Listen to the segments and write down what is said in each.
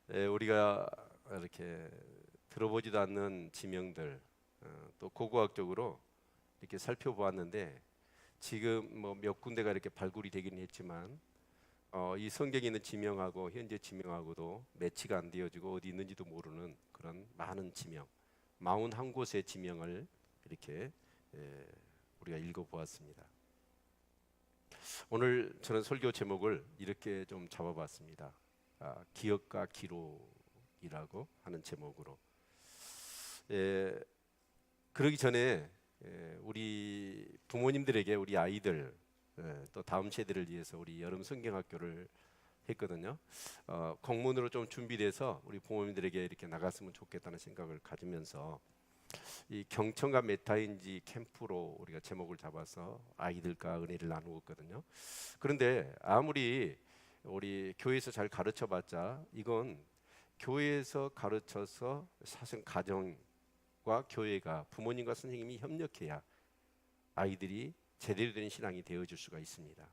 우리가 이렇게 들어보지도 않는 지명들, 또 고고학적으로 이렇게 살펴보았는데 지금 뭐 몇 군데가 이렇게 발굴이 되긴 했지만 이 성경에 있는 지명하고 현재 지명하고도 매치가 안 되어지고 어디 있는지도 모르는 그런 많은 지명, 41곳의 지명을 이렇게 우리가 읽어보았습니다. 오늘 저는 설교 제목을 이렇게 좀 잡아봤습니다. 기억과 기록이라고 하는 제목으로. 그러기 전에 우리 부모님들에게 우리 아이들 또 다음 세대를 위해서 우리 여름 성경학교를 했거든요. 공문으로 좀 준비돼서 우리 부모님들에게 이렇게 나갔으면 좋겠다는 생각을 가지면서 이 경청과 메타인지 캠프로 우리가 제목을 잡아서 아이들과 은혜를 나누었거든요. 그런데 아무리 우리 교회에서 잘 가르쳐봤자 이건 교회에서 가르쳐서 사실 가정과 교회가 부모님과 선생님이 협력해야 아이들이 제대로 된 신앙이 되어줄 수가 있습니다.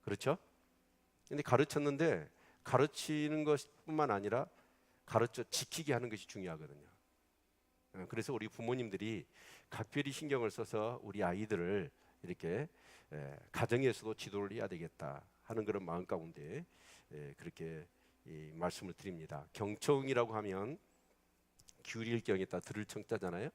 그렇죠? 근데 가르쳤는데 가르치는 것뿐만 아니라 가르쳐 지키게 하는 것이 중요하거든요. 그래서 우리 부모님들이 각별히 신경을 써서 우리 아이들을 이렇게 가정에서도 지도를 해야 되겠다 하는 그런 마음 가운데 그렇게 이 말씀을 드립니다. 경청이라고 하면 기울일 경에다 들을 청자잖아요.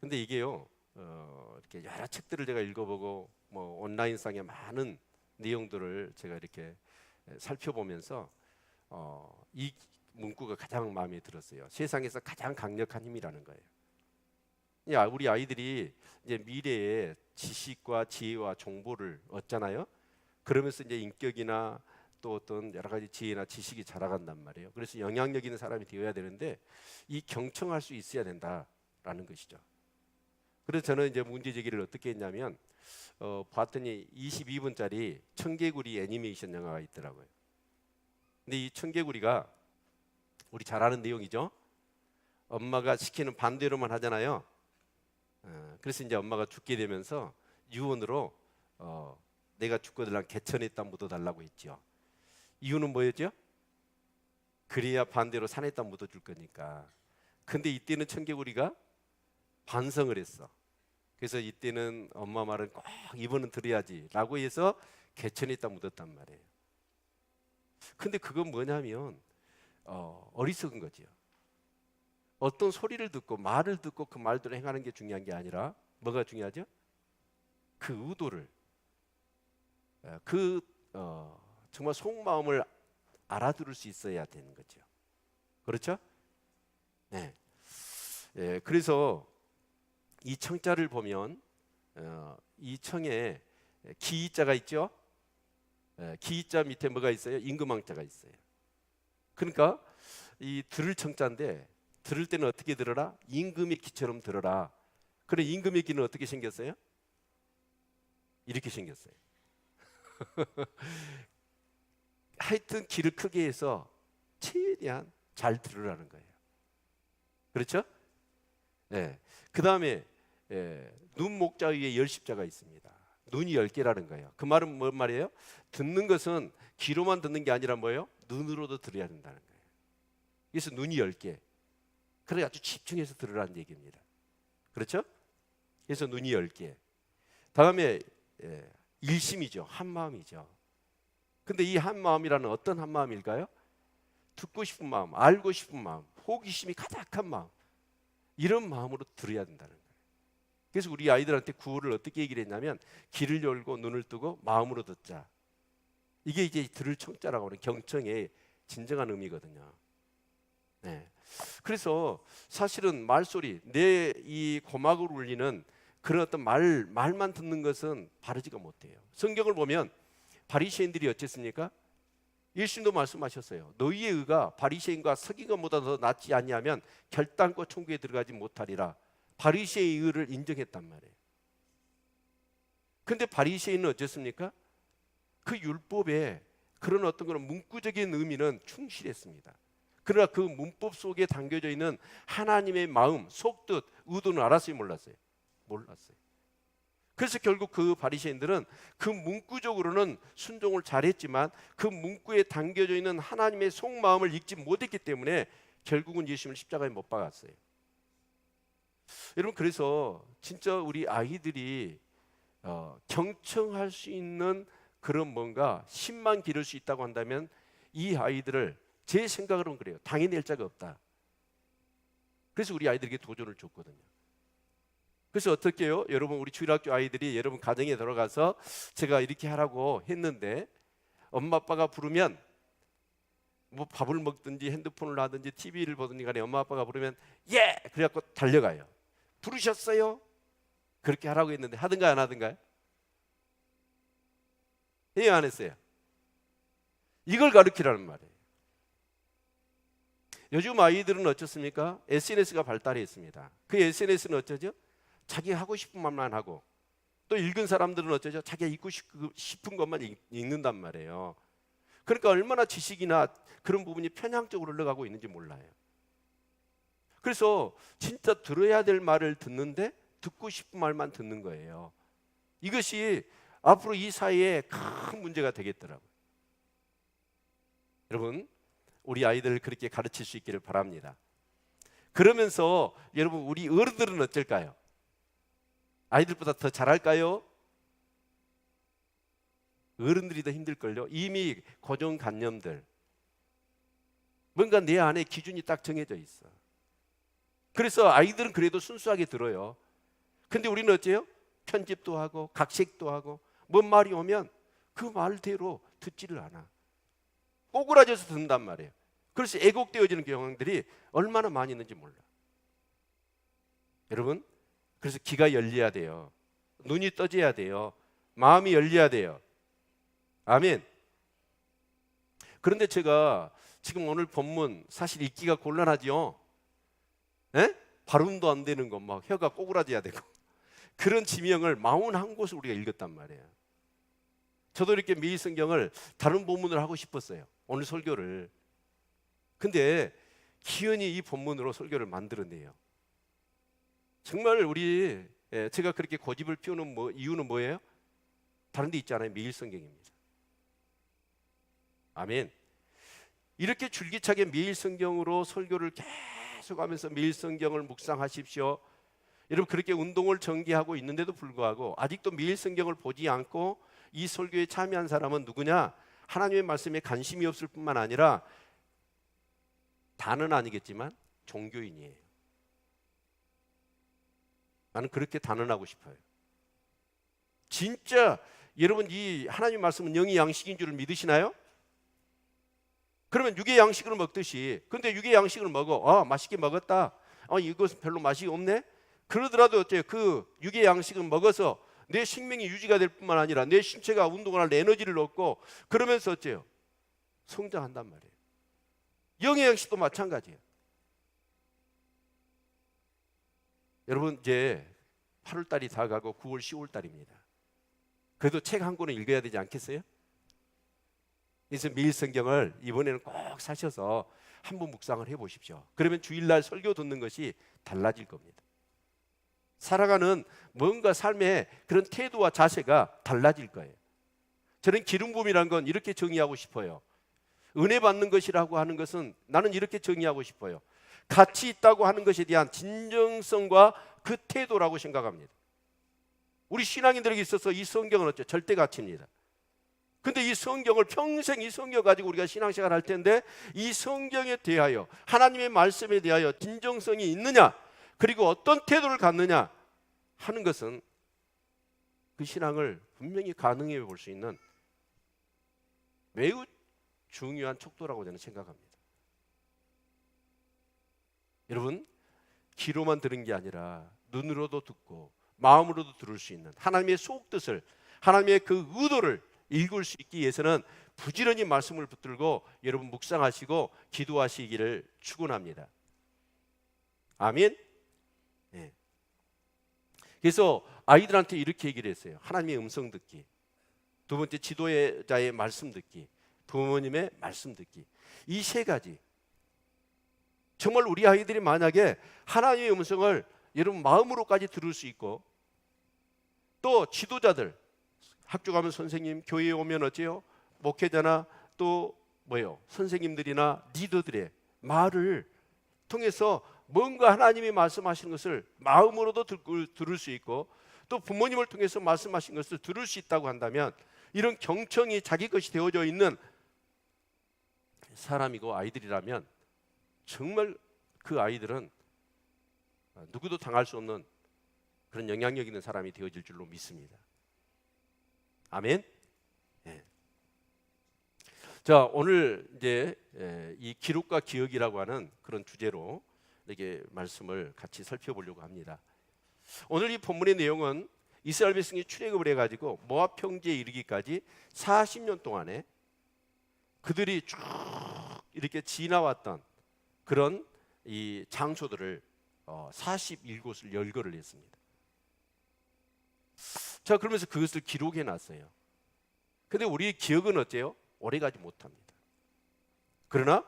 근데 이게요 이렇게 여러 책들을 제가 읽어보고 뭐 온라인상의 많은 내용들을 제가 이렇게 살펴보면서 이 문구가 가장 마음에 들었어요. 세상에서 가장 강력한 힘이라는 거예요. 우리 아이들이 이제 미래에 지식과 지혜와 정보를 얻잖아요. 그러면서 이제 인격이나 또 어떤 여러 가지 지혜나 지식이 자라간단 말이에요. 그래서 영향력 있는 사람이 되어야 되는데 이 경청할 수 있어야 된다라는 것이죠. 그래서 저는 이제 문제 제기를 어떻게 했냐면 봤더니 22분짜리 청개구리 애니메이션 영화가 있더라고요. 근데 이 청개구리가 우리 잘 아는 내용이죠. 엄마가 시키는 반대로만 하잖아요. 그래서 이제 엄마가 죽게 되면서 유언으로 내가 죽거든 난 개천에다 묻어달라고 했죠. 이유는 뭐였죠? 그래야 반대로 산에다 묻어줄 거니까. 근데 이때는 청개구리가 반성을 했어. 그래서 이때는 엄마 말은 꼭 이번은 들어야지 라고 해서 개천에다 묻었단 말이에요. 근데 그건 뭐냐면 어리석은 거지요. 어떤 소리를 듣고 말을 듣고 그 말대로 행하는 게 중요한 게 아니라 뭐가 중요하죠? 그 의도를 정말 속마음을 알아들을 수 있어야 되는 거죠. 그렇죠? 네. 그래서 이 청자를 보면 이 청에 기자가 있죠. 기자 밑에 뭐가 있어요? 임금왕자가 있어요. 그러니까 이 들을 청자인데 들을 때는 어떻게 들어라? 임금의 귀처럼 들어라. 그래 임금의 귀는 어떻게 생겼어요? 이렇게 생겼어요. 하여튼 귀를 크게 해서 최대한 잘 들으라는 거예요. 그렇죠? 네. 그 다음에 눈, 목자 위에 열십자가 있습니다. 눈이 10개라는 거예요. 그 말은 뭔 말이에요? 듣는 것은 귀로만 듣는 게 아니라 뭐예요? 눈으로도 들어야 된다는 거예요. 그래서 눈이 10개. 그래 아주 집중해서 들으라는 얘기입니다. 그렇죠? 그래서 눈이 10개. 다음에 일심이죠. 한마음이죠. 근데 이 한마음이라는 어떤 한마음일까요? 듣고 싶은 마음, 알고 싶은 마음, 호기심이 가득한 마음, 이런 마음으로 들어야 된다는 거예요. 그래서 우리 아이들한테 구호를 어떻게 얘기를 했냐면 귀를 열고 눈을 뜨고 마음으로 듣자. 이게 이제 들을 청자라고 하는 경청의 진정한 의미거든요. 네. 그래서 사실은 말소리, 내 이 고막을 울리는 그런 어떤 말만 듣는 것은 바르지가 못해요. 성경을 보면 바리새인들이 어쨌습니까? 예수님도 말씀하셨어요. 너희의 의가 바리새인과 서기관보다 더 낫지 아니하면 결단코 천국에 들어가지 못하리라. 바리새의 의를 인정했단 말이에요. 근데 바리새인은 어쨌습니까? 그 율법에 그런 어떤 그런 문구적인 의미는 충실했습니다. 그러나 그 문법 속에 담겨져 있는 하나님의 마음, 속뜻, 의도는 알았어요, 몰랐어요? 몰랐어요. 그래서 결국 그 바리새인들은 그 문구적으로는 순종을 잘했지만 그 문구에 담겨져 있는 하나님의 속마음을 읽지 못했기 때문에 결국은 예수님을 십자가에 못 박았어요. 여러분, 그래서 진짜 우리 아이들이 경청할 수 있는 그런 뭔가 힘만 기를 수 있다고 한다면 이 아이들을, 제 생각으로는 그래요, 당해낼 자가 없다. 그래서 우리 아이들에게 도전을 줬거든요. 그래서 어떻게 해요? 여러분, 우리 주일학교 아이들이 여러분 가정에 들어가서 제가 이렇게 하라고 했는데 엄마 아빠가 부르면 뭐 밥을 먹든지 핸드폰을 하든지 TV를 보든지 간에 엄마 아빠가 부르면 예! 그래갖고 달려가요. 부르셨어요? 그렇게 하라고 했는데 하든가 안 하든가요? 해요, 안 했어요? 이걸 가르치라는 말이에요. 요즘 아이들은 어떻습니까? SNS가 발달했습니다. 그 SNS는 어쩌죠? 자기 하고 싶은 말만 하고, 또 읽은 사람들은 어쩌죠? 자기가 읽고 싶은 것만 읽는단 말이에요. 그러니까 얼마나 지식이나 그런 부분이 편향적으로 흘러가고 있는지 몰라요. 그래서 진짜 들어야 될 말을 듣는데 듣고 싶은 말만 듣는 거예요. 이것이 앞으로 이 사회에 큰 문제가 되겠더라고요. 여러분, 우리 아이들을 그렇게 가르칠 수 있기를 바랍니다. 그러면서 여러분, 우리 어른들은 어쩔까요? 아이들보다 더 잘할까요? 어른들이 더 힘들걸요. 이미 고정관념들, 뭔가 내 안에 기준이 딱 정해져 있어. 그래서 아이들은 그래도 순수하게 들어요. 근데 우리는 어째요? 편집도 하고 각색도 하고 뭔 말이 오면 그 말대로 듣지를 않아. 꼬꾸라져서 듣는단 말이에요. 그래서 애곡되어지는 경향들이 얼마나 많이 있는지 몰라. 여러분, 그래서 귀가 열려야 돼요. 눈이 떠져야 돼요. 마음이 열려야 돼요. 아멘. 그런데 제가 지금 오늘 본문 사실 읽기가 곤란하죠. 에? 발음도 안 되는 거, 막 혀가 꼬꾸라져야 되고 그런 지명을 41곳을 우리가 읽었단 말이에요. 저도 이렇게 매일 성경을 다른 본문을 하고 싶었어요, 오늘 설교를. 근데 기연이 이 본문으로 설교를 만들어내요. 정말 우리, 제가 그렇게 고집을 피우는 이유는 뭐예요? 다른 데 있잖아요. 매일 성경입니다. 아멘. 이렇게 줄기차게 매일 성경으로 설교를 계속하면서 매일 성경을 묵상하십시오. 여러분, 그렇게 운동을 전개하고 있는데도 불구하고 아직도 매일 성경을 보지 않고 이 설교에 참여한 사람은 누구냐? 하나님의 말씀에 관심이 없을 뿐만 아니라, 다는 아니겠지만 종교인이에요. 나는 그렇게 단언하고 싶어요. 진짜 여러분, 이 하나님의 말씀은 영의 양식인 줄을 믿으시나요? 그러면 육의 양식을 먹듯이, 근데 육의 양식을 먹어, 맛있게 먹었다, 이것은 별로 맛이 없네, 그러더라도 어때요? 그 육의 양식을 먹어서 내 생명이 유지가 될 뿐만 아니라 내 신체가 운동을 할 에너지를 얻고, 그러면서 어때요? 성장한단 말이에요. 영의 양식도 마찬가지예요. 여러분, 이제 8월달이 다 가고 9월, 10월달입니다. 그래도 책 한 권을 읽어야 되지 않겠어요? 그래서 매일 성경을 이번에는 꼭 사셔서 한번 묵상을 해보십시오. 그러면 주일날 설교 듣는 것이 달라질 겁니다. 살아가는 뭔가 삶의 그런 태도와 자세가 달라질 거예요. 저는 기름 부음이라는 건 이렇게 정의하고 싶어요. 은혜 받는 것이라고 하는 것은 나는 이렇게 정의하고 싶어요. 가치 있다고 하는 것에 대한 진정성과 그 태도라고 생각합니다. 우리 신앙인들에게 있어서 이 성경은 어째 절대 가치입니다. 근데 이 성경을 평생 이 성경 가지고 우리가 신앙생활 할 텐데, 이 성경에 대하여, 하나님의 말씀에 대하여 진정성이 있느냐, 그리고 어떤 태도를 갖느냐 하는 것은 그 신앙을 분명히 가능해 볼 수 있는 매우 중요한 척도라고 저는 생각합니다. 여러분, 귀로만 들은 게 아니라 눈으로도 듣고 마음으로도 들을 수 있는 하나님의 속뜻을, 하나님의 그 의도를 읽을 수 있기 위해서는 부지런히 말씀을 붙들고 여러분 묵상하시고 기도하시기를 축원합니다. 아멘. 네. 그래서 아이들한테 이렇게 얘기를 했어요. 하나님의 음성 듣기, 두 번째 지도자의 말씀 듣기, 부모님의 말씀 듣기. 이 세 가지, 정말 우리 아이들이 만약에 하나님의 음성을 여러분 마음으로까지 들을 수 있고 또 지도자들, 학교 가면 선생님, 교회에 오면 어째요? 목회자나 또 뭐예요? 선생님들이나 리더들의 말을 통해서 뭔가 하나님이 말씀하시는 것을 마음으로도 들을 수 있고, 또 부모님을 통해서 말씀하신 것을 들을 수 있다고 한다면, 이런 경청이 자기 것이 되어져 있는 사람이고 아이들이라면 정말 그 아이들은 누구도 당할 수 없는 그런 영향력 있는 사람이 되어질 줄로 믿습니다. 아멘. 네. 자, 오늘 이제 이 기록과 기억이라고 하는 그런 주제로 이렇게 말씀을 같이 살펴보려고 합니다. 오늘 이 본문의 내용은 이스라엘 백성이 출애굽을 해가지고 모압 평지에 이르기까지 40년 동안에 그들이 쭉 이렇게 지나왔던 그런 이 장소들을 41곳을 열거를 했습니다. 자, 그러면서 그것을 기록해 놨어요. 근데 우리의 기억은 어때요? 오래가지 못합니다. 그러나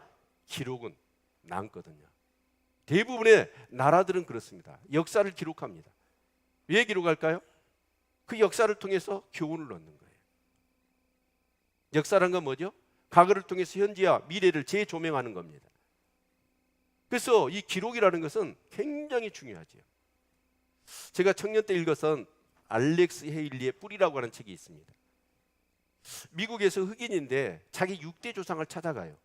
기록은 남거든요. 대부분의 나라들은 그렇습니다. 역사를 기록합니다. 왜 기록할까요? 그 역사를 통해서 교훈을 얻는 거예요. 역사란 건 뭐죠? 과거를 통해서 현재와 미래를 재조명하는 겁니다. 그래서 이 기록이라는 것은 굉장히 중요하죠. 제가 청년 때 읽었던 알렉스 헤일리의 뿌리라고 하는 책이 있습니다. 미국에서 흑인인데 자기 6대 조상을 찾아가요.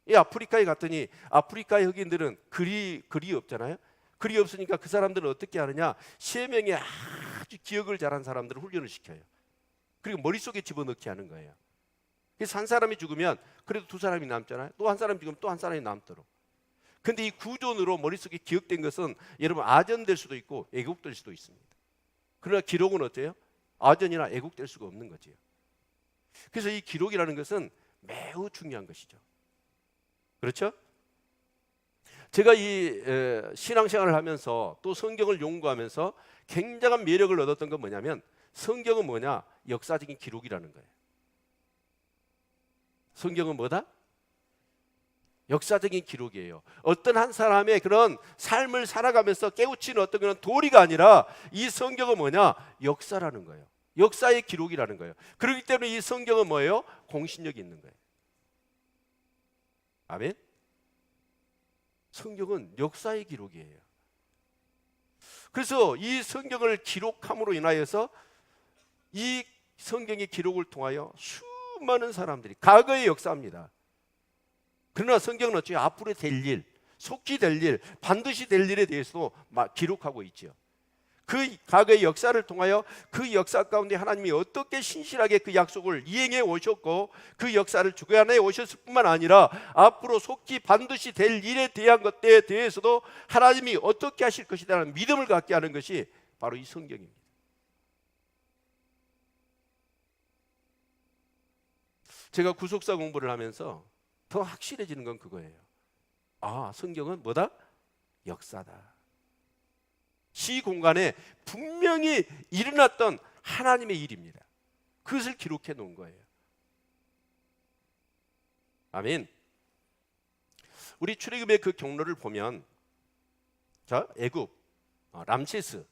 이 아프리카에 갔더니 아프리카의 흑인들은 글이 없잖아요. 글이 없으니까 그 사람들은 어떻게 하느냐, 3명의 아주 기억을 잘한 사람들을 훈련을 시켜요. 그리고 머릿속에 집어넣게 하는 거예요. 그래서 한 사람이 죽으면 그래도 2사람이 남잖아요. 또 한 사람이 죽으면 또 한 사람이 남도록. 근데 이 구존으로 머릿속에 기억된 것은 여러분 아전될 수도 있고 애국될 수도 있습니다. 그러나 기록은 어때요? 아전이나 애국될 수가 없는 거죠. 그래서 이 기록이라는 것은 매우 중요한 것이죠. 그렇죠? 제가 이 신앙생활을 하면서 또 성경을 연구하면서 굉장한 매력을 얻었던 건 뭐냐면, 성경은 뭐냐? 역사적인 기록이라는 거예요. 성경은 뭐다? 역사적인 기록이에요. 어떤 한 사람의 그런 삶을 살아가면서 깨우치는 어떤 그런 도리가 아니라, 이 성경은 뭐냐? 역사라는 거예요. 역사의 기록이라는 거예요. 그렇기 때문에 이 성경은 뭐예요? 공신력이 있는 거예요. 아멘. 성경은 역사의 기록이에요. 그래서 이 성경을 기록함으로 인하여서 이 성경의 기록을 통하여 수많은 사람들이, 과거의 역사입니다. 그러나 성경은 어찌 앞으로 될 일, 속히 될 일, 반드시 될 일에 대해서도 기록하고 있죠. 그 과거의 역사를 통하여 그 역사 가운데 하나님이 어떻게 신실하게 그 약속을 이행해 오셨고, 그 역사를 주관해 오셨을 뿐만 아니라 앞으로 속히 반드시 될 일에 대한 것에 대해서도 하나님이 어떻게 하실 것이라는 믿음을 갖게 하는 것이 바로 이 성경입니다. 제가 구속사 공부를 하면서 더 확실해지는 건 그거예요. 아, 성경은 뭐다? 역사다. 시공간에 분명히 일어났던 하나님의 일입니다. 그것을 기록해 놓은 거예요. 아멘. 우리 출애굽의 그 경로를 보면, 자, 애굽, 람세스,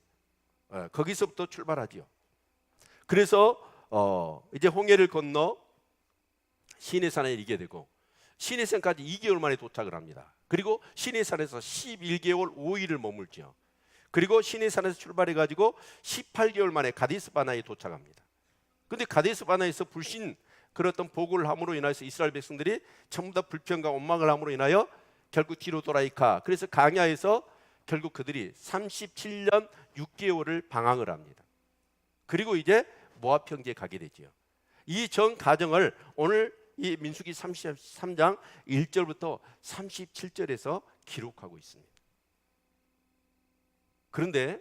거기서부터 출발하지요. 그래서 이제 홍해를 건너 시내산에 이르게 되고, 시내산까지 2개월 만에 도착을 합니다. 그리고 시내산에서 11개월 5일을 머물죠. 그리고 시내산에서 출발해가지고 18개월 만에 가데스 바네아에 도착합니다. 그런데 가데스 바네아에서 불신 그랬던 보고를 함으로 인하여서 이스라엘 백성들이 전부 다 불평과 원망을 함으로 인하여 결국 뒤로 돌아이카, 그래서 강야에서 결국 그들이 37년 6개월을 방황을 합니다. 그리고 이제 모압 평지에 가게 되죠. 이 전 과정을 오늘 이 민수기 33장 1절부터 37절에서 기록하고 있습니다. 그런데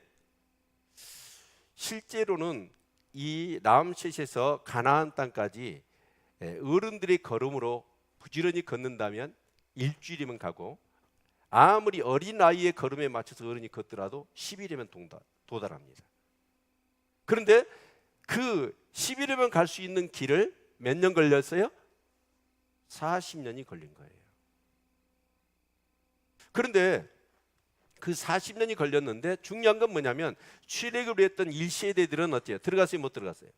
실제로는 이 라암셋에서 가나안 땅까지 어른들의 걸음으로 부지런히 걷는다면 일주일이면 가고, 아무리 어린 아이의 걸음에 맞춰서 어른이 걷더라도 10일이면 도달합니다. 그런데 그 10일이면 갈 수 있는 길을 몇 년 걸렸어요? 40년이 걸린 거예요. 그런데 그 40년이 걸렸는데 중요한 건 뭐냐면 출애굽을 했던 1세대들은 어때요? 들어갔어요? 못 들어갔어요?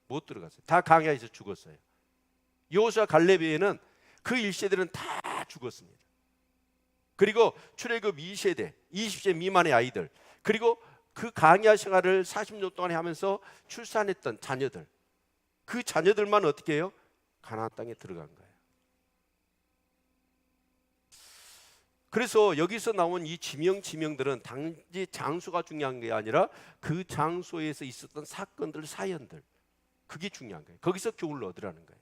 못 들어갔어요. 다 광야에서 죽었어요. 여호수아 갈렙 외에는 그 1세대는 다 죽었습니다. 그리고 출애굽 2세대, 20세 미만의 아이들, 그리고 그 광야 생활을 40년 동안 하면서 출산했던 자녀들, 그 자녀들만 어떻게 해요? 가나안 땅에 들어간 거예요. 그래서 여기서 나온 이 지명들은 단지 장소가 중요한 게 아니라 그 장소에서 있었던 사건들, 사연들, 그게 중요한 거예요. 거기서 교훈을 얻으라는 거예요.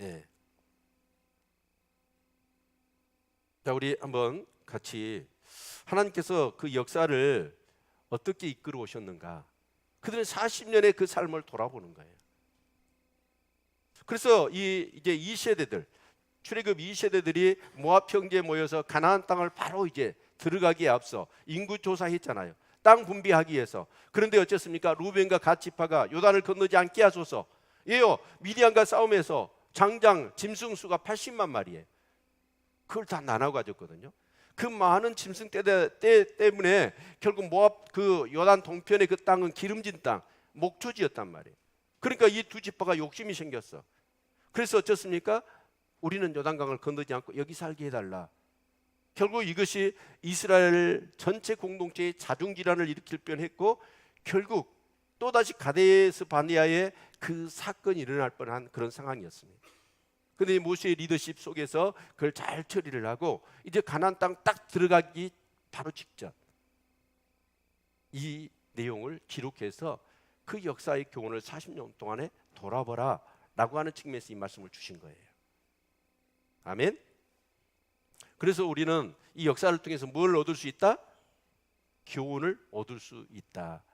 예. 자, 우리 한번 같이 하나님께서 그 역사를 어떻게 이끌어 오셨는가, 그들은 40년의 그 삶을 돌아보는 거예요. 그래서 이제 이 세대들, 출애굽 2세대들이 모압 형제에 모여서 가나안 땅을 바로 이제 들어가기에 앞서 인구 조사했잖아요. 땅 분배하기 위해서. 그런데 어쨌습니까? 루벤과 갓 지파가 요단을 건너지 않게 하소서. 예요. 미디안과 싸움에서 장장 짐승 수가 80만 마리예요. 그걸 다 나눠 가졌거든요. 그 많은 짐승 떼 때문에 결국 모압 그 요단 동편의 그 땅은 기름진 땅, 목초지였단 말이에요. 그러니까 이 두 지파가 욕심이 생겼어. 그래서 어쨌습니까? 우리는 요단강을 건너지 않고 여기 살게 해달라. 결국 이것이 이스라엘 전체 공동체의 자중질환을 일으킬 뻔했고, 결국 또다시 가데스 바네아의 그 사건이 일어날 뻔한 그런 상황이었습니다. 그런데 모세의 리더십 속에서 그걸 잘 처리를 하고 이제 가나안 땅 딱 들어가기 바로 직전 이 내용을 기록해서 그 역사의 교훈을 40년 동안에 돌아보라 라고 하는 측면에서 이 말씀을 주신 거예요. 아멘. 그래서 우리는 이 역사를 통해서 뭘 얻을 수 있다? 교훈을 얻을 수 있다.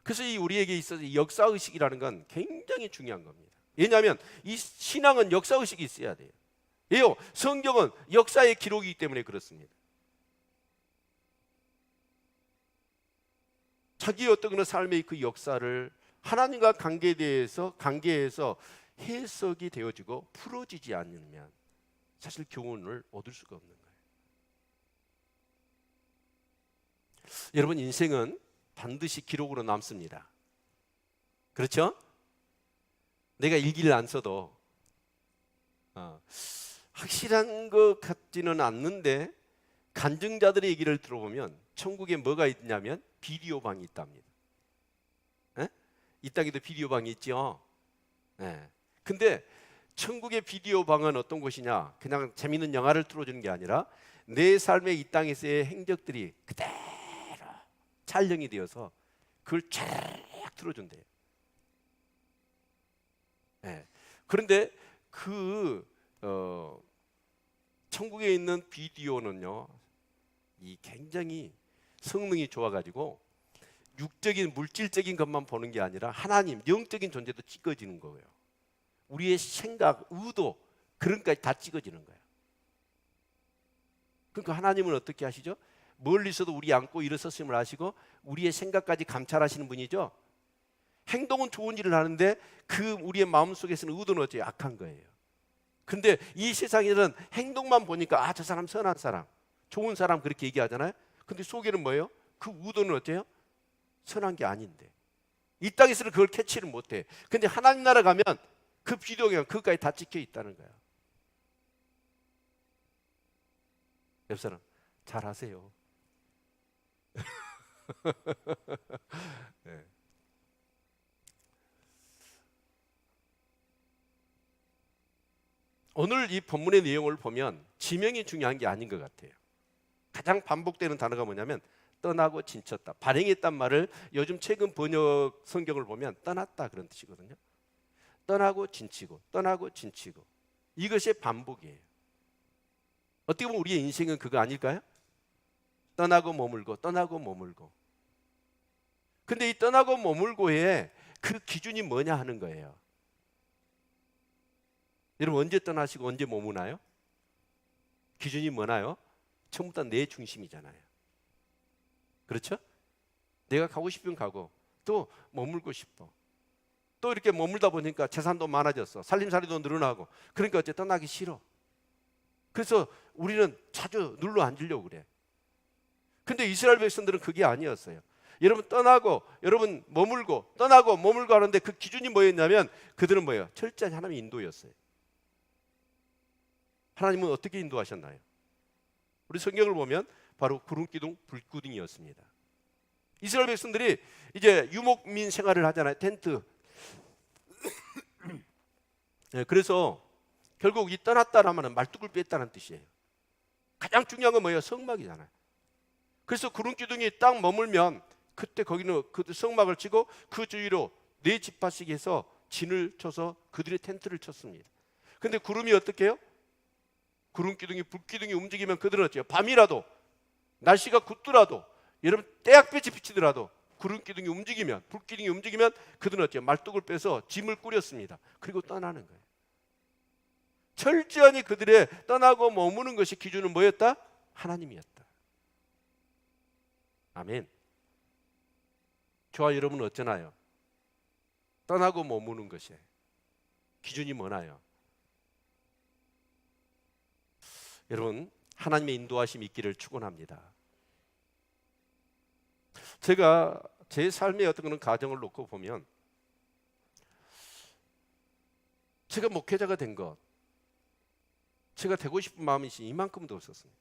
그래서 이 우리에게 있어서 이 역사의식이라는 건 굉장히 중요한 겁니다. 왜냐하면 이 신앙은 역사의식이 있어야 돼요. 왜요? 성경은 역사의 기록이기 때문에 그렇습니다. 자기의 어떤 삶의 그 역사를 하나님과 관계에서 해석이 되어지고 풀어지지 않으면 사실 교훈을 얻을 수가 없는 거예요. 여러분, 인생은 반드시 기록으로 남습니다. 그렇죠? 내가 일기를 안 써도 확실한 것 같지는 않는데 간증자들의 얘기를 들어보면 천국에 뭐가 있냐면 비디오 방이 있답니다. 에? 이 땅에도 비디오 방이 있죠. 네. 근데 천국의 비디오 방은 어떤 곳이냐? 그냥 재밌는 영화를 틀어주는 게 아니라 내 삶의 이 땅에서의 행적들이 그대로 촬영이 되어서 그걸 쫙 틀어준대요. 네. 그런데 그 천국에 있는 비디오는요, 이 굉장히 성능이 좋아가지고 육적인 물질적인 것만 보는 게 아니라 하나님 영적인 존재도 찍어지는 거예요. 우리의 생각, 의도 그런 것까지 다 찍어지는 거예요. 그러니까 하나님은 어떻게 하시죠? 멀리서도 우리 안고 일어섰음을 아시고 우리의 생각까지 감찰하시는 분이죠. 행동은 좋은 일을 하는데 그 우리의 마음속에서는 의도는 어때요? 악한 거예요. 근데 이 세상에는 행동만 보니까 저 사람 선한 사람, 좋은 사람 그렇게 얘기하잖아요. 근데 속에는 뭐예요? 그 의도는 어때요? 선한 게 아닌데 이 땅에서는 그걸 캐치를 못해. 근데 하나님 나라 가면 그 비디오가 그것까지 다 찍혀 있다는 거야. 옆 사람 잘하세요. 네. 오늘 이 본문의 내용을 보면 지명이 중요한 게 아닌 것 같아요. 가장 반복되는 단어가 뭐냐면 떠나고 진쳤다. 발행했단 말을 요즘 최근 번역 성경을 보면 떠났다 그런 뜻이거든요. 떠나고 진치고 떠나고 진치고 이것이 반복이에요. 어떻게 보면 우리의 인생은 그거 아닐까요? 떠나고 머물고 떠나고 머물고. 근데 이 떠나고 머물고의 그 기준이 뭐냐 하는 거예요. 여러분, 언제 떠나시고 언제 머무나요? 기준이 뭐나요? 처음부터 내 중심이잖아요. 그렇죠? 내가 가고 싶으면 가고 또 머물고 싶어. 또 이렇게 머물다 보니까 재산도 많아졌어. 살림살이도 늘어나고. 그러니까 어째 떠나기 싫어. 그래서 우리는 자주 눌러 앉으려고 그래. 근데 이스라엘 백성들은 그게 아니었어요. 여러분 떠나고 여러분 머물고 떠나고 머물고 하는데 그 기준이 뭐였냐면 그들은 뭐예요? 철저히 하나님의 인도였어요. 하나님은 어떻게 인도하셨나요? 우리 성경을 보면 바로 구름기둥 불기둥이었습니다. 이스라엘 백성들이 이제 유목민 생활을 하잖아요. 텐트. 네, 그래서 결국 이 떠났다라면 말뚝을 뺐다는 뜻이에요. 가장 중요한 건 뭐예요? 성막이잖아요. 그래서 구름기둥이 딱 머물면 그때 거기는 그 성막을 치고 그 주위로 네 지파씩 해서 진을 쳐서 그들의 텐트를 쳤습니다. 근데 구름이 어떻게 해요? 구름기둥이 불기둥이 움직이면 그들은 어때요? 밤이라도 날씨가 굳더라도 여러분 떼약볕이 비치더라도 구름기둥이 움직이면 불기둥이 움직이면 그들은 어때요? 말뚝을 빼서 짐을 꾸렸습니다. 그리고 떠나는 거예요. 철저히 그들의 떠나고 머무는 것이 기준은 뭐였다? 하나님이었다. 아멘. 저와 여러분은 어쩌나요? 떠나고 머무는 것이 기준이 뭐나요? 여러분 하나님의 인도하심이 있기를 축원합니다. 제가 제 삶의 어떤 그런 가정을 놓고 보면 제가 목회자가 된 것, 제가 되고 싶은 마음이 이만큼도 없었습니다.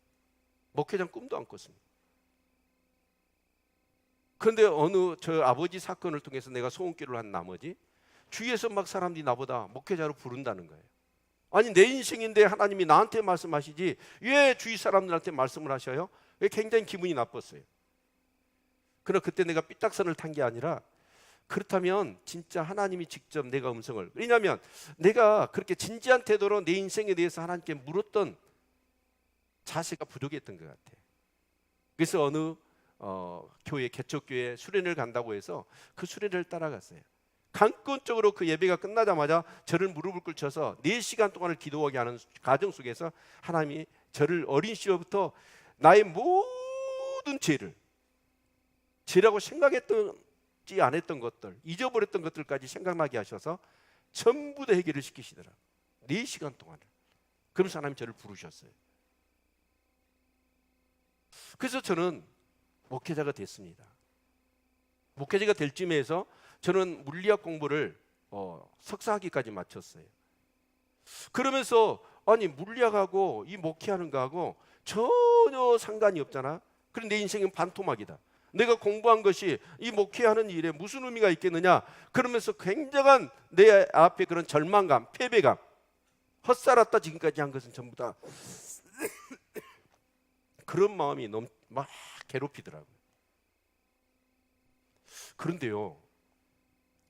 목회자 꿈도 안 꿨습니다. 그런데 어느 저 아버지 사건을 통해서 내가 소원기를 한 나머지 주위에서 막 사람들이 나보다 목회자로 부른다는 거예요. 아니 내 인생인데 하나님이 나한테 말씀하시지 왜 주위 사람들한테 말씀을 하셔요? 왜 굉장히 기분이 나빴어요. 그러나 그때 내가 삐딱선을 탄 게 아니라 그렇다면 진짜 하나님이 직접 내가 음성을, 왜냐하면 내가 그렇게 진지한 태도로 내 인생에 대해서 하나님께 물었던 자세가 부족했던 것 같아요. 그래서 어느 교회 개척교회 수련을 간다고 해서 그 수련을 따라갔어요. 강권적으로 그 예배가 끝나자마자 저를 무릎을 꿇쳐서 4시간 동안을 기도하게 하는 과정 속에서 하나님이 저를 어린 시절부터 나의 모든 죄라고 생각했지 않았던 것들, 잊어버렸던 것들까지 생각나게 하셔서 전부 다 해결을 시키시더라. 4시간 동안을. 그러면서 하나님 저를 부르셨어요. 그래서 저는 목회자가 됐습니다. 목회자가 될 쯤에서 저는 물리학 공부를 석사학위까지 마쳤어요. 그러면서 아니 물리학하고 이 목회하는 거하고 전혀 상관이 없잖아. 그럼 내 인생은 반토막이다. 내가 공부한 것이 이 목회하는 일에 무슨 의미가 있겠느냐. 그러면서 굉장한 내 앞에 그런 절망감, 패배감, 헛살았다 지금까지 한 것은 전부 다 그런 마음이 막 괴롭히더라고요. 그런데요,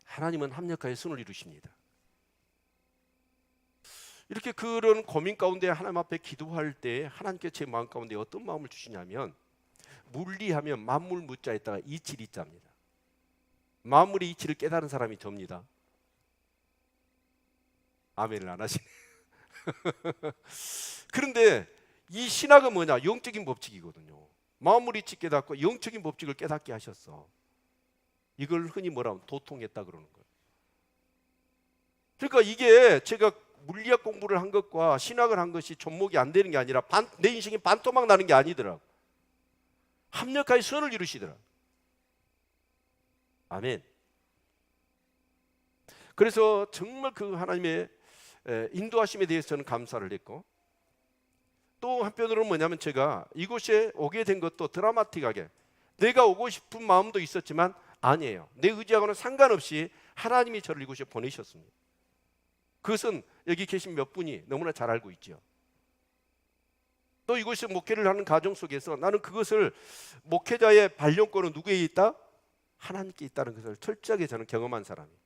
하나님은 합력하여 선을 이루십니다. 이렇게 그런 고민 가운데 하나님 앞에 기도할 때 하나님께 제 마음 가운데 어떤 마음을 주시냐면, 물리하면 만물 무자에다가 이칠 이자입니다. 만물의 이치를 깨달은 사람이 접니다. 아멘을 안 하시네. 그런데 이 신학은 뭐냐? 영적인 법칙이거든요. 만물 이치 깨닫고 영적인 법칙을 깨닫게 하셨어. 이걸 흔히 뭐라 하면 도통했다 그러는 거예요. 그러니까 이게 제가 물리학 공부를 한 것과 신학을 한 것이 접목이 안 되는 게 아니라 내 인생이 반토막 나는 게 아니더라고. 합력하여 선을 이루시더라. 아멘. 그래서 정말 그 하나님의 인도하심에 대해서 저는 감사를 했고, 또 한편으로는 뭐냐면 제가 이곳에 오게 된 것도 드라마틱하게 내가 오고 싶은 마음도 있었지만 아니에요. 내 의지하고는 상관없이 하나님이 저를 이곳에 보내셨습니다. 그것은 여기 계신 몇 분이 너무나 잘 알고 있죠. 또 이곳에 목회를 하는 과정 속에서 나는 그것을, 목회자의 발령권은 누구에 있다? 하나님께 있다는 것을 철저하게 저는 경험한 사람이에요.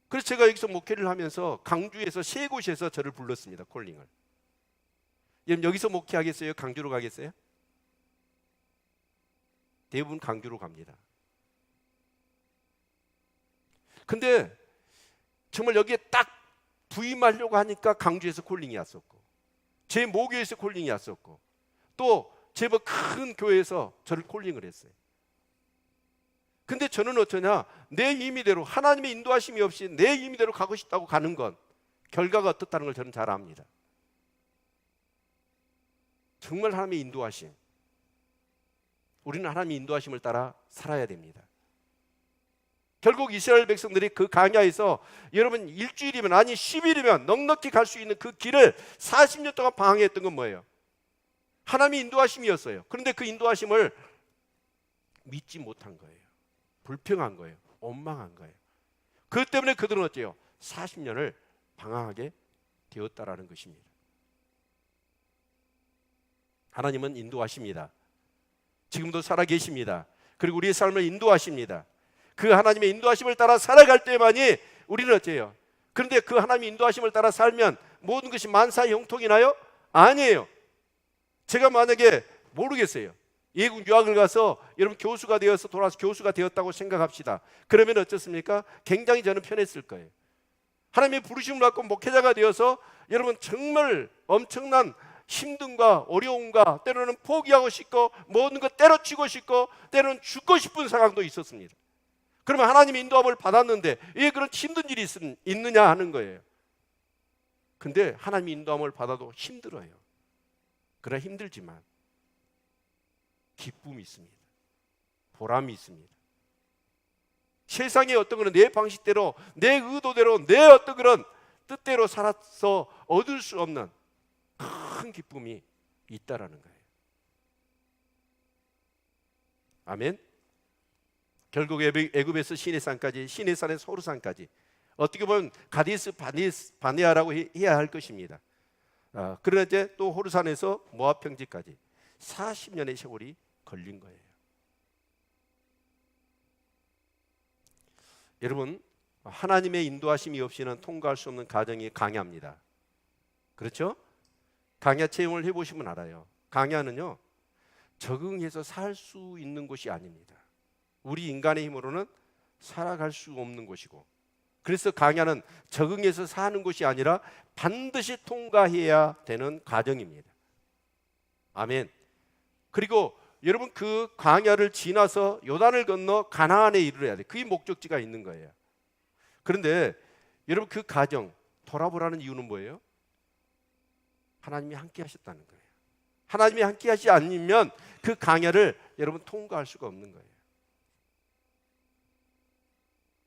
그래서 제가 여기서 목회를 하면서 강주에서 3곳에서 저를 불렀습니다. 콜링을. 여기서 목회하겠어요? 강주로 가겠어요? 대부분 강주로 갑니다. 근데 정말 여기에 딱 부임하려고 하니까 강주에서 콜링이 왔었고, 제 모교에서 콜링이 왔었고, 또 제법 큰 교회에서 저를 콜링을 했어요. 근데 저는 어쩌냐, 내 임의대로, 하나님의 인도하심이 없이 내 임의대로 가고 싶다고 가는 건 결과가 어떻다는 걸 저는 잘 압니다. 정말 하나님의 인도하심, 우리는 하나님의 인도하심을 따라 살아야 됩니다. 결국 이스라엘 백성들이 그 광야에서 여러분 일주일이면 아니 10일이면 넉넉히 갈 수 있는 그 길을 40년 동안 방황했던 건 뭐예요? 하나님의 인도하심이었어요. 그런데 그 인도하심을 믿지 못한 거예요. 불평한 거예요. 원망한 거예요. 그것 때문에 그들은 어째요? 40년을 방황하게 되었다라는 것입니다. 하나님은 인도하십니다. 지금도 살아계십니다. 그리고 우리의 삶을 인도하십니다. 그 하나님의 인도하심을 따라 살아갈 때만이 우리는 어째요? 그런데 그 하나님의 인도하심을 따라 살면 모든 것이 만사형통이나요? 아니에요. 제가 만약에 모르겠어요. 예국 유학을 가서 여러분 교수가 되어서 돌아와서 교수가 되었다고 생각합시다. 그러면 어떻습니까? 굉장히 저는 편했을 거예요. 하나님의 부르심을 받고 목회자가 되어서 여러분 정말 엄청난 힘듦과 어려움과 때로는 포기하고 싶고 모든 것 때려치고 싶고 때로는 죽고 싶은 상황도 있었습니다. 그러면 하나님의 인도함을 받았는데 왜 그런 힘든 일이 있느냐 하는 거예요. 근데 하나님의 인도함을 받아도 힘들어요. 그러나 힘들지만 기쁨이 있습니다. 보람이 있습니다. 세상의 어떤 거는 내 방식대로 내 의도대로 내 어떤 그런 뜻대로 살아서 얻을 수 없는 큰 기쁨이 있다라는 거예요. 아멘. 결국 애굽에서 시내산까지, 시내산에서 호르산까지 어떻게 보면 가데스 바네아라고 해야 할 것입니다. 그러나 이제 또 호르산에서 모압 평지까지 40년의 세월이 걸린 거예요. 여러분, 하나님의 인도하심이 없이는 통과할 수 없는 과정이 광야입니다. 그렇죠? 광야 체험을 해보시면 알아요. 광야는요, 적응해서 살 수 있는 곳이 아닙니다. 우리 인간의 힘으로는 살아갈 수 없는 곳이고, 그래서 광야는 적응해서 사는 곳이 아니라 반드시 통과해야 되는 과정입니다. 아멘. 그리고 여러분 그 광야를 지나서 요단을 건너 가나안에 이르러야 돼. 그게 목적지가 있는 거예요. 그런데 여러분 그 과정 돌아보라는 이유는 뭐예요? 하나님이 함께 하셨다는 거예요. 하나님이 함께 하시지 않으면 그 광야를 여러분 통과할 수가 없는 거예요.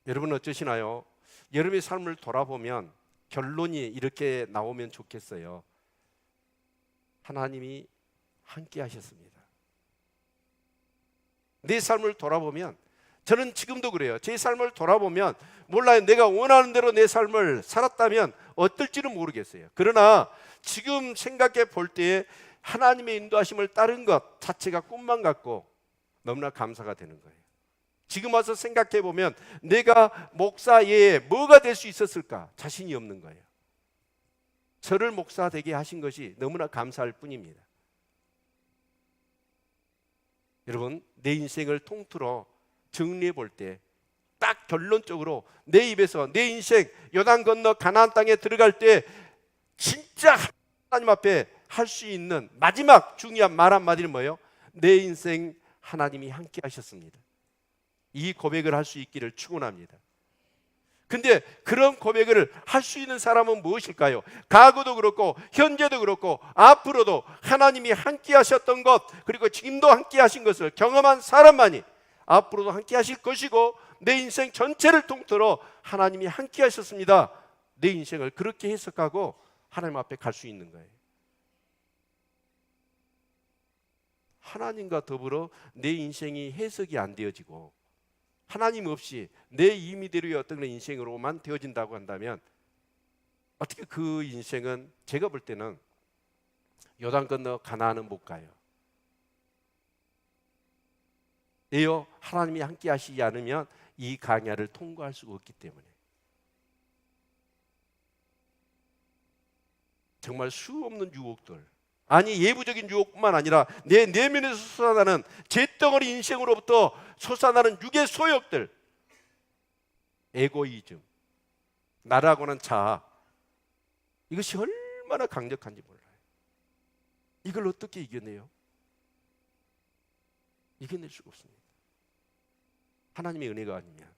여러분 어쩌시나요? 여러분의 삶을 돌아보면 결론이 이렇게 나오면 좋겠어요. 하나님이 함께 하셨습니다. 내 삶을 돌아보면, 저는 지금도 그래요. 제 삶을 돌아보면 몰라요. 내가 원하는 대로 내 삶을 살았다면 어떨지는 모르겠어요. 그러나 지금 생각해 볼 때에 하나님의 인도하심을 따른 것 자체가 꿈만 같고 너무나 감사가 되는 거예요. 지금 와서 생각해 보면 내가 목사에 뭐가 될 수 있었을까? 자신이 없는 거예요. 저를 목사 되게 하신 것이 너무나 감사할 뿐입니다. 여러분, 내 인생을 통틀어 정리해 볼 때 딱 결론적으로 내 입에서 내 인생 요단 건너 가나안 땅에 들어갈 때 진짜 하나님 앞에 할 수 있는 마지막 중요한 말 한마디는 뭐예요? 내 인생 하나님이 함께 하셨습니다. 이 고백을 할 수 있기를 축원합니다. 근데 그런 고백을 할 수 있는 사람은 무엇일까요? 과거도 그렇고 현재도 그렇고 앞으로도 하나님이 함께 하셨던 것, 그리고 지금도 함께 하신 것을 경험한 사람만이 앞으로도 함께 하실 것이고, 내 인생 전체를 통틀어 하나님이 함께 하셨습니다. 내 인생을 그렇게 해석하고 하나님 앞에 갈 수 있는 거예요. 하나님과 더불어 내 인생이 해석이 안 되어지고 하나님 없이 내 임의대로의 어떤 인생으로만 되어진다고 한다면 어떻게 그 인생은, 제가 볼 때는 요단 건너 가나안은 못 가요. 왜요? 하나님이 함께 하시지 않으면 이 광야를 통과할 수가 없기 때문에. 정말 수 없는 유혹들, 아니 예부적인 유혹뿐만 아니라 내 내면에서 솟아나는 잿덩어리 인생으로부터 솟아나는 육의 소욕들, 에고이즘, 나라고는 자아, 이것이 얼마나 강력한지 몰라요. 이걸 어떻게 이겨내요? 이겨낼 수가 없습니다. 하나님의 은혜가 아니면.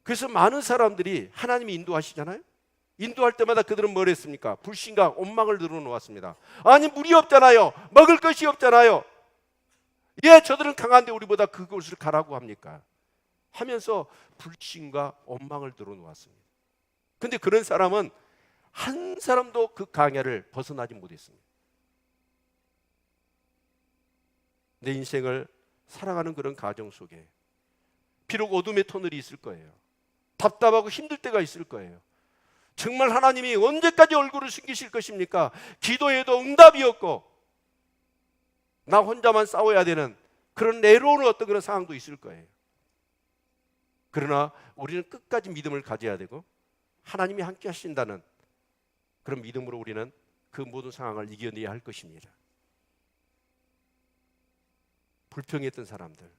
그래서 많은 사람들이 하나님이 인도하시잖아요. 인도할 때마다 그들은 뭘 했습니까? 불신과 원망을 늘어놓았습니다. 아니 물이 없잖아요. 먹을 것이 없잖아요. 예, 저들은 강한데 우리보다 그곳을 가라고 합니까? 하면서 불신과 원망을 늘어놓았습니다. 근데 그런 사람은 한 사람도 그 강야를 벗어나지 못했습니다. 내 인생을 살아가는 그런 가정 속에 비록 어둠의 터널이 있을 거예요. 답답하고 힘들 때가 있을 거예요. 정말 하나님이 언제까지 얼굴을 숨기실 것입니까? 기도해도 응답이 없고 나 혼자만 싸워야 되는 그런 애로운 어떤 그런 상황도 있을 거예요. 그러나 우리는 끝까지 믿음을 가져야 되고 하나님이 함께 하신다는 그런 믿음으로 우리는 그 모든 상황을 이겨내야 할 것입니다. 불평했던 사람들,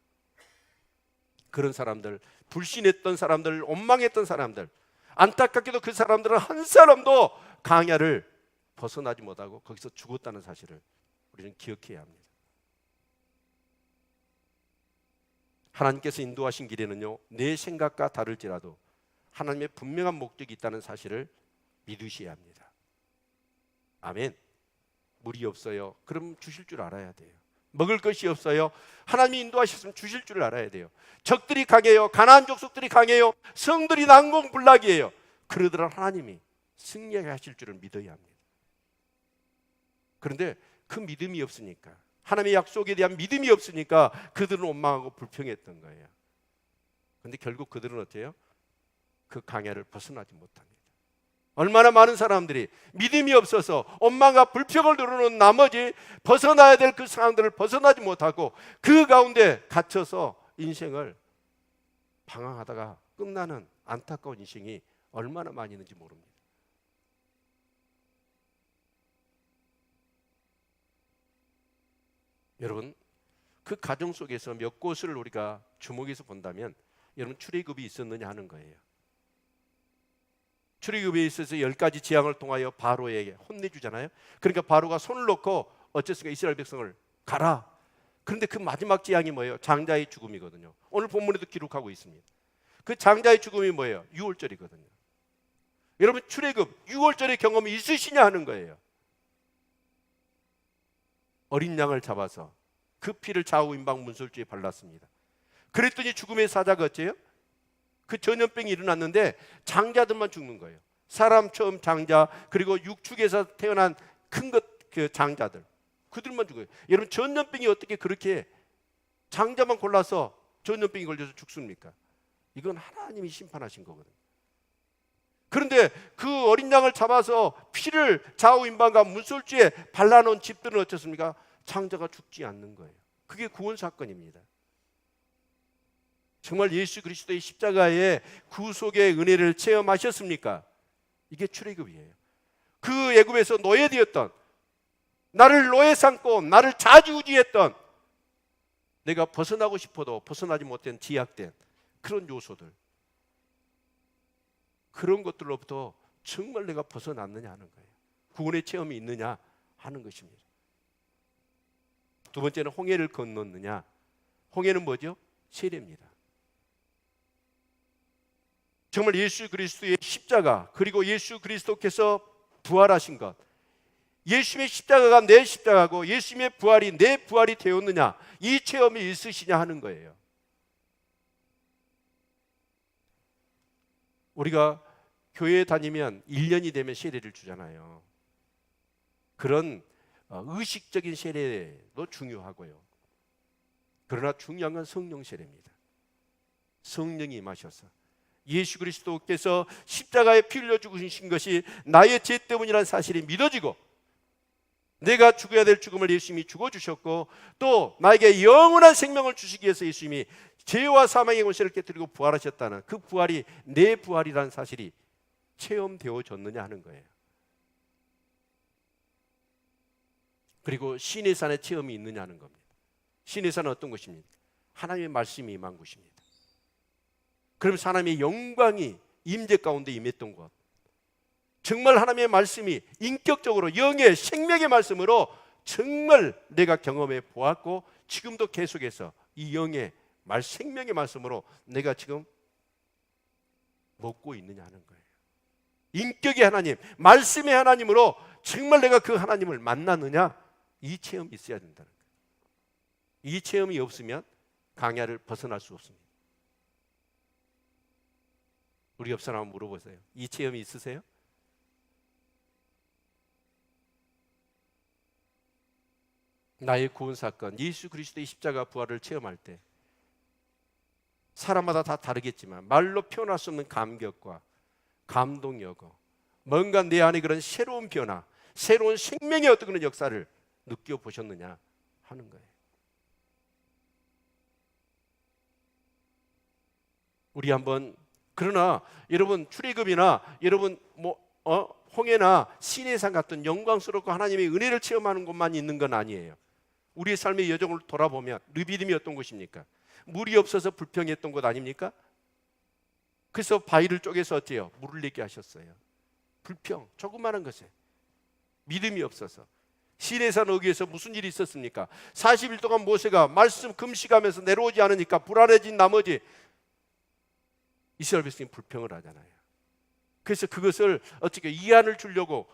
그런 사람들, 불신했던 사람들, 원망했던 사람들, 안타깝게도 그 사람들은 한 사람도 강야를 벗어나지 못하고 거기서 죽었다는 사실을 우리는 기억해야 합니다. 하나님께서 인도하신 길에는요, 내 생각과 다를지라도 하나님의 분명한 목적이 있다는 사실을 믿으셔야 합니다. 아멘. 물이 없어요. 그럼 주실 줄 알아야 돼요. 먹을 것이 없어요. 하나님이 인도하셨으면 주실 줄 알아야 돼요. 적들이 강해요. 가나안 족속들이 강해요. 성들이 난공불락이에요. 그러더라도 하나님이 승리하게 하실 줄을 믿어야 합니다. 그런데 그 믿음이 없으니까, 하나님의 약속에 대한 믿음이 없으니까 그들은 원망하고 불평했던 거예요. 그런데 결국 그들은 어때요? 그 강야를 벗어나지 못합니다. 얼마나 많은 사람들이 믿음이 없어서 원망과 불평을 늘어놓은 나머지 벗어나야 될 그 상황들을 벗어나지 못하고 그 가운데 갇혀서 인생을 방황하다가 끝나는 안타까운 인생이 얼마나 많이 있는지 모릅니다. 여러분, 그 가정 속에서 몇 곳을 우리가 주목해서 본다면 여러분 출애굽이 있었느냐 하는 거예요. 출애굽에 있어서 10가지 재앙을 통하여 바로에게 혼내주잖아요. 그러니까 바로가 손을 놓고 어쨌습니까? 이스라엘 백성을 가라. 그런데 그 마지막 재앙이 뭐예요? 장자의 죽음이거든요. 오늘 본문에도 기록하고 있습니다. 그 장자의 죽음이 뭐예요? 유월절이거든요. 여러분 출애굽 유월절의 경험이 있으시냐 하는 거예요. 어린 양을 잡아서 그 피를 좌우 임방 문설주에 발랐습니다. 그랬더니 죽음의 사자가 어째요? 그 전염병이 일어났는데 장자들만 죽는 거예요. 사람 처음 장자, 그리고 육축에서 태어난 큰 것 그 장자들, 그들만 죽어요. 여러분 전염병이 어떻게 그렇게 장자만 골라서 전염병이 걸려서 죽습니까? 이건 하나님이 심판하신 거거든요. 그런데 그 어린 양을 잡아서 피를 좌우 임방과 문설주에 발라놓은 집들은 어떻습니까? 장자가 죽지 않는 거예요. 그게 구원 사건입니다. 정말 예수 그리스도의 십자가의 구속의 은혜를 체험하셨습니까? 이게 출애굽이에요. 그 애굽에서 노예되었던, 나를 노예 삼고 나를 좌지우지했던, 내가 벗어나고 싶어도 벗어나지 못한 제약된 그런 요소들, 그런 것들로부터 정말 내가 벗어났느냐 하는 거예요. 구원의 체험이 있느냐 하는 것입니다. 두 번째는 홍해를 건넜느냐. 홍해는 뭐죠? 세례입니다. 정말 예수 그리스도의 십자가, 그리고 예수 그리스도께서 부활하신 것, 예수님의 십자가가 내 십자가고 예수님의 부활이 내 부활이 되었느냐, 이 체험이 있으시냐 하는 거예요. 우리가 교회에 다니면 1년이 되면 세례를 주잖아요. 그런 의식적인 세례도 중요하고요. 그러나 중요한 건 성령 세례입니다. 성령이 임하셔서 예수 그리스도께서 십자가에 피 흘려 죽으신 것이 나의 죄 때문이라는 사실이 믿어지고, 내가 죽어야 될 죽음을 예수님이 죽어주셨고, 또 나에게 영원한 생명을 주시기 위해서 예수님이 죄와 사망의 권세를 깨뜨리고 부활하셨다는 그 부활이 내 부활이라는 사실이 체험되어졌느냐 하는 거예요. 그리고 신의 산의 체험이 있느냐 하는 겁니다. 신의 산은 어떤 것입니까? 하나님의 말씀이 임한 곳입니다. 그럼 하나님의 영광이 임재 가운데 임했던 것, 정말 하나님의 말씀이 인격적으로 영의 생명의 말씀으로 정말 내가 경험해 보았고, 지금도 계속해서 이 영의 생명의 말씀으로 내가 지금 먹고 있느냐 하는 거예요. 인격의 하나님, 말씀의 하나님으로 정말 내가 그 하나님을 만났느냐, 이 체험이 있어야 된다는 거예요. 이 체험이 없으면 광야를 벗어날 수 없습니다. 우리 옆 사람 한번 물어보세요. 이 체험이 있으세요? 나의 구원 사건, 예수 그리스도의 십자가 부활을 체험할 때 사람마다 다 다르겠지만 말로 표현할 수 없는 감격과 감동이었고, 뭔가 내 안에 그런 새로운 변화, 새로운 생명의 어떤 그런 역사를 느껴보셨느냐 하는 거예요. 우리 한번, 그러나 여러분 출애굽이나 여러분 홍해나 시내산 같은 영광스럽고 하나님의 은혜를 체험하는 곳만 있는 건 아니에요. 우리의 삶의 여정을 돌아보면 르비딤이 어떤 곳입니까? 물이 없어서 불평했던 곳 아닙니까? 그래서 바위를 쪼개서 어때요? 물을 내게 하셨어요. 불평, 조그마한 것에 믿음이 없어서. 시내산 어귀에서 무슨 일이 있었습니까? 40일 동안 모세가 말씀 금식하면서 내려오지 않으니까 불안해진 나머지 이스라엘 백성이 불평을 하잖아요. 그래서 그것을 어떻게 이안을 주려고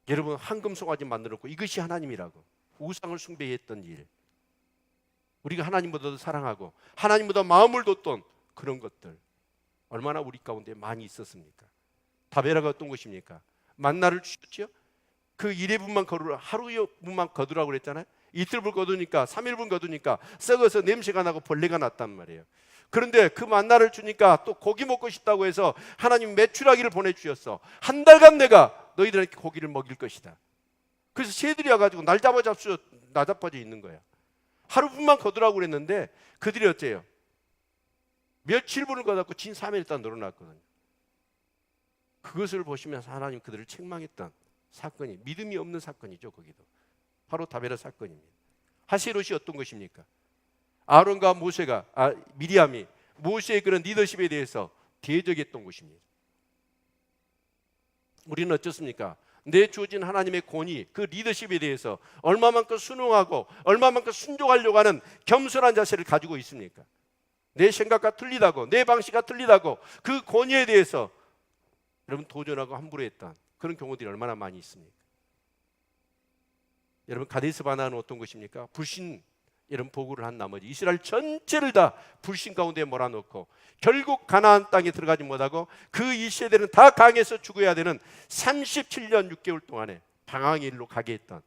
여러분 황금 송아지 만들었고, 이것이 하나님이라고 우상을 숭배했던 일, 우리가 하나님보다도 사랑하고 하나님보다 마음을 뒀던 그런 것들 얼마나 우리 가운데 많이 있었습니까? 다베라가 어떤 것입니까? 만나를 주셨죠. 그 1회분만 거두라, 하루분만 거두라고 그랬잖아요. 이틀분 거두니까 3일분 거두니까 썩어서 냄새가 나고 벌레가 났단 말이에요. 그런데 그 만나를 주니까 또 고기 먹고 싶다고 해서 하나님 메추라기를 보내주셨어. 한 달간 내가 너희들에게 고기를 먹일 것이다. 그래서 새들이 와가지고 날 나잡아져 있는 거야. 하루분만 거두라고 그랬는데 그들이 어째요? 며칠분을 거뒀고 진 3일 있다 늘어났거든요. 그것을 보시면 하나님 그들을 책망했던 사건이, 믿음이 없는 사건이죠. 거기도 바로 다베라 사건입니다. 하세롯이 어떤 것입니까? 아론과 미리암이 모세의 그런 리더십에 대해서 대적했던 것입니다. 우리는 어떻습니까? 내 주어진 하나님의 권위, 그 리더십에 대해서 얼마만큼 순응하고 얼마만큼 순종하려고 하는 겸손한 자세를 가지고 있습니까? 내 생각과 틀리다고, 내 방식과 틀리다고 그 권위에 대해서 여러분 도전하고 함부로 했던 그런 경우들이 얼마나 많이 있습니까? 여러분 가데스 바네아는 어떤 것입니까? 불신, 여러분 보고를 한 나머지 이스라엘 전체를 다 불신 가운데 몰아넣고 결국 가나안 땅에 들어가지 못하고 그 2세대는 다 강에서 죽어야 되는 37년 6개월 동안에 방황의 일로 가게 했던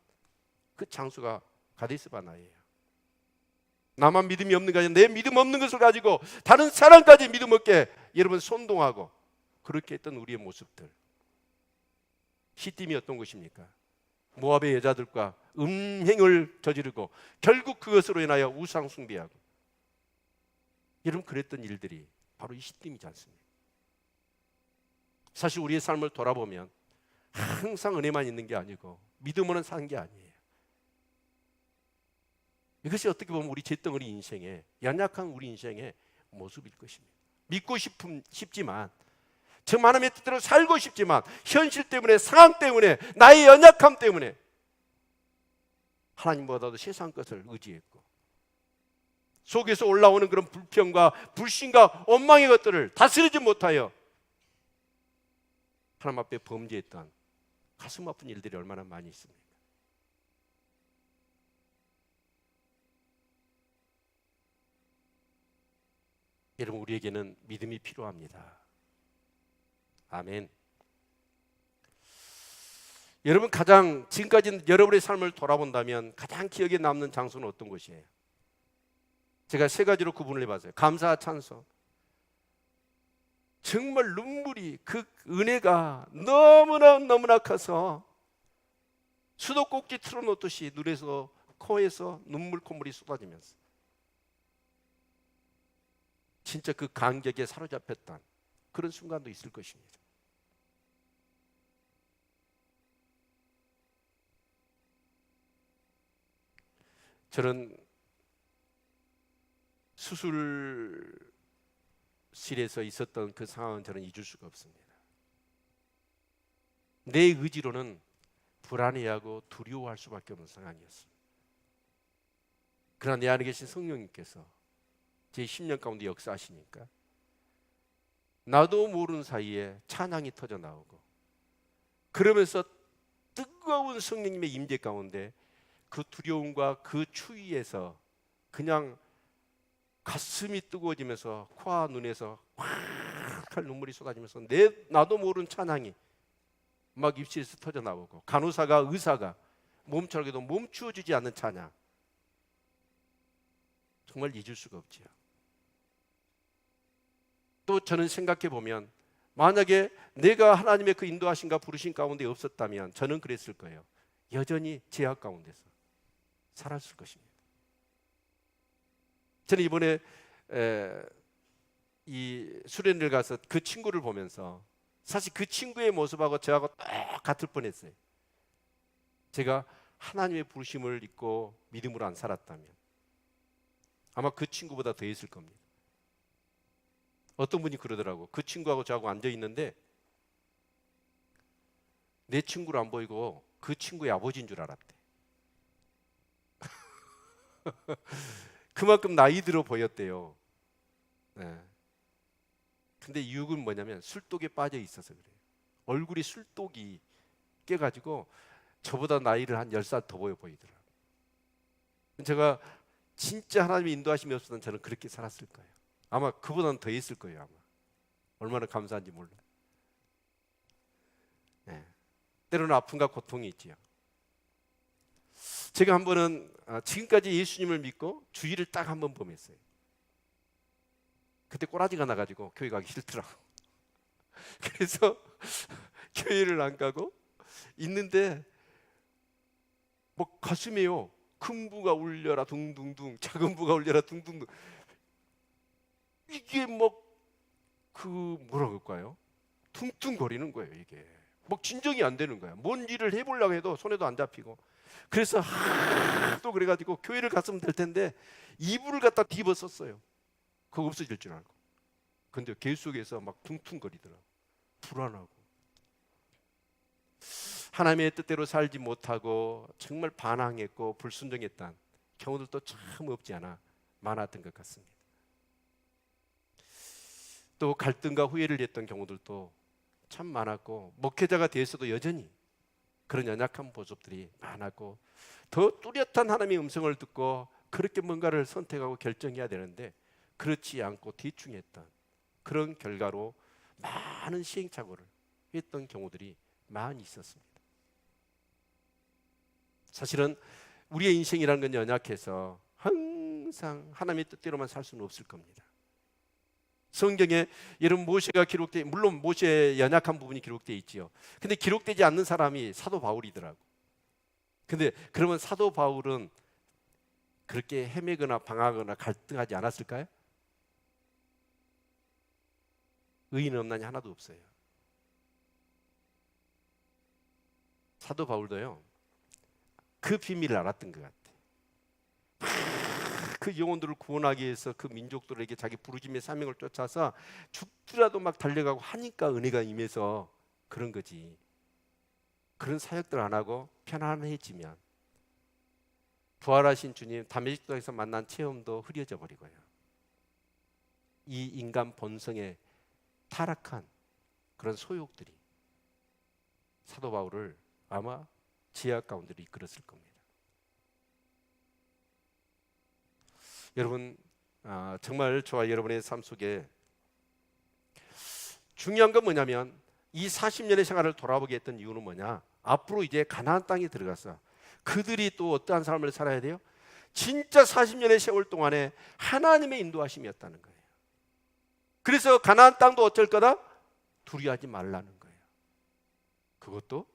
그 장소가 가데스 바네아예요. 나만 믿음이 없는 게 아니라 내 믿음 없는 것을 가지고 다른 사람까지 믿음 없게 여러분 선동하고 그렇게 했던 우리의 모습들. 시딤이 어떤 것입니까? 모압의 여자들과 음행을 저지르고 결국 그것으로 인하여 우상 숭배하고, 여러분 그랬던 일들이 바로 이 시딤이지 않습니까? 사실 우리의 삶을 돌아보면 항상 은혜만 있는 게 아니고 믿음으로는 사는 게 아니에요. 이것이 어떻게 보면 우리 잿덩어리 인생의, 연약한 우리 인생의 모습일 것입니다. 믿고 싶지만, 저 하나님의 뜻대로 살고 싶지만 현실 때문에, 상황 때문에, 나의 연약함 때문에 하나님보다도 세상 것을 의지했고 속에서 올라오는 그런 불평과 불신과 원망의 것들을 다스리지 못하여 하나님 앞에 범죄했던 가슴 아픈 일들이 얼마나 많이 있습니까? 여러분 우리에게는 믿음이 필요합니다. 아멘. 여러분 가장 지금까지 여러분의 삶을 돌아본다면 가장 기억에 남는 장소는 어떤 곳이에요? 제가 세 가지로 구분을 해봤어요. 감사와 찬송. 정말 눈물이, 그 은혜가 너무나 커서 수도꼭지 틀어놓듯이 눈에서 코에서 콧물이 쏟아지면서 진짜 그 감격에 사로잡혔던 그런 순간도 있을 것입니다. 저는 수술실에서 있었던 그 상황은 저는 잊을 수가 없습니다. 내 의지로는 불안해하고 두려워할 수밖에 없는 상황이었습니다. 그러나 내 안에 계신 성령님께서 제 10년 가운데 역사하시니까 나도 모르는 사이에 찬양이 터져 나오고, 그러면서 뜨거운 성령님의 임재 가운데 그 두려움과 그 추위에서 그냥 가슴이 뜨거워지면서 코와 눈에서 확 눈물이 쏟아지면서 나도 모르는 찬양이 막 입술에서 터져 나오고, 간호사가 의사가 몸처럼도 멈추어지지 않는 찬양, 정말 잊을 수가 없지요. 또 저는 생각해 보면, 만약에 내가 하나님의 그 인도하심과 부르심 가운데 없었다면 저는 그랬을 거예요. 여전히 죄악 가운데서 살았을 것입니다. 저는 이번에 이 수련회를 가서 그 친구를 보면서 사실 그 친구의 모습하고 저하고 똑같을 뻔했어요. 제가 하나님의 부르심을 잊고 믿음으로 안 살았다면 아마 그 친구보다 더 했을 겁니다. 어떤 분이 그러더라고. 그 친구하고 저하고 앉아 있는데 내 친구를 안 보이고 그 친구의 아버지인 줄 알았대. 그만큼 나이 들어 보였대요. 네. 근데 이유는 뭐냐면 술독에 빠져 있어서 그래요. 얼굴이 술독이 깨가지고 저보다 나이를 한 10살 더 보이더라고요. 제가 진짜 하나님의 인도하심이 없었던 저는 그렇게 살았을 거예요. 아마 그보다는 더 있을 거예요. 아마 얼마나 감사한지 몰라요. 네. 때로는 아픔과 고통이 있지요. 제가 한 번은 지금까지 예수님을 믿고 주일을 딱 한 번 범했어요. 그때 꼬라지가 나가지고 교회 가기 싫더라고. 그래서 교회를 안 가고 있는데 뭐 가슴에요, 큰 부가 울려라 둥둥둥, 작은 부가 울려라 둥둥둥. 이게 그 뭐라 그럴까요? 퉁퉁거리는 거예요. 이게 뭐 진정이 안 되는 거야. 뭔 일을 해보려고 해도 손에도 안 잡히고. 그래서 또 그래가지고 교회를 갔으면 될 텐데 이불을 갖다 뒤집었었어요. 그거 없어질 줄 알고. 근데 계속해서 막 퉁퉁거리더라고. 불안하고 하나님의 뜻대로 살지 못하고 정말 반항했고 불순종했던 경우들도 참 없지 않아 많았던 것 같습니다. 또 갈등과 후회를 했던 경우들도 참 많았고, 목회자가 되어서도 여전히 그런 연약한 모습들이 많았고, 더 뚜렷한 하나님의 음성을 듣고 그렇게 뭔가를 선택하고 결정해야 되는데 그렇지 않고 대충했던 그런 결과로 많은 시행착오를 했던 경우들이 많이 있었습니다. 사실은 우리의 인생이라는 건 연약해서 항상 하나님의 뜻대로만 살 수는 없을 겁니다. 성경에 여러분 모세가 기록돼, 물론 모세의 연약한 부분이 기록되어 있지요. 근데 기록되지 않는 사람이 사도 바울이더라고. 근데 그러면 사도 바울은 그렇게 헤매거나 방황하거나 갈등하지 않았을까요? 의인 없나니 하나도 없어요. 사도 바울도요, 그 비밀을 알았던 것 같아요. 그 영혼들을 구원하기 위해서 그 민족들에게 자기 부르심의 사명을 쫓아서 죽더라도 막 달려가고 하니까 은혜가 임해서 그런 거지. 그런 사역들 안 하고 편안해지면 부활하신 주님 다메섹 도에서 만난 체험도 흐려져 버리고요. 이 인간 본성의 타락한 그런 소욕들이 사도 바울을 아마 지하 가운데로 이끌었을 겁니다. 여러분, 정말 저와 여러분의 삶 속에 중요한 건 뭐냐면 이 40년의 생활을 돌아보게 했던 이유는 뭐냐? 앞으로 이제 가나안 땅에 들어가서 그들이 또 어떠한 삶을 살아야 돼요? 진짜 40년의 세월 동안에 하나님의 인도하심이었다는 거예요. 그래서 가나안 땅도 어쩔 거다? 두려워하지 말라는 거예요. 그것도